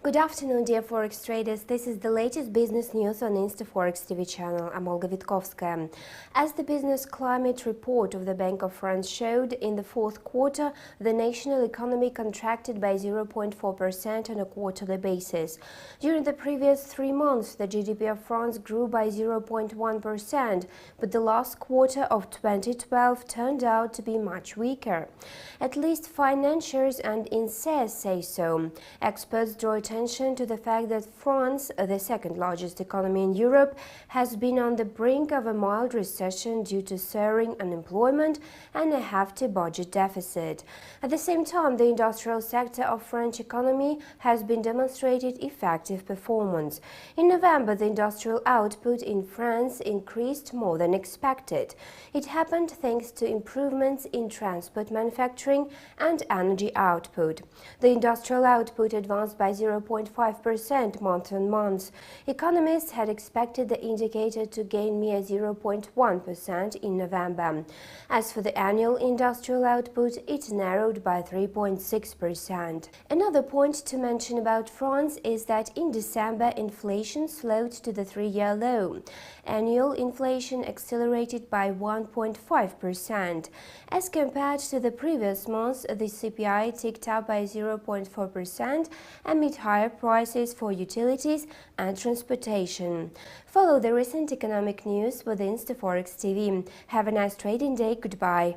Good afternoon, dear Forex traders. This is the latest business news on InstaForex TV channel. I'm Olga Vitkovskaya. As the business climate report of the Bank of France showed, in the fourth quarter, the national economy contracted by 0.4% on a quarterly basis. During the previous 3 months, the GDP of France grew by 0.1%, but the last quarter of 2012 turned out to be much weaker. At least financiers and INSEE say so. Experts draw attention to the fact that France, the second largest economy in Europe, has been on the brink of a mild recession due to soaring unemployment and a hefty budget deficit. At the same time, the industrial sector of French economy has been demonstrated effective performance. In November, the industrial output in France increased more than expected. It happened thanks to improvements in transport manufacturing and energy output. The industrial output advanced by 0.5% month-on-month. Economists had expected the indicator to gain mere 0.1% in November. As for the annual industrial output, it narrowed by 3.6%. Another point to mention about France is that in December, inflation slowed to the 3-year low. Annual inflation accelerated by 1.5%. As compared to the previous months, the CPI ticked up by 0.4% amid higher prices for utilities and transportation. Follow the recent economic news with InstaForex TV. Have a nice trading day. Goodbye.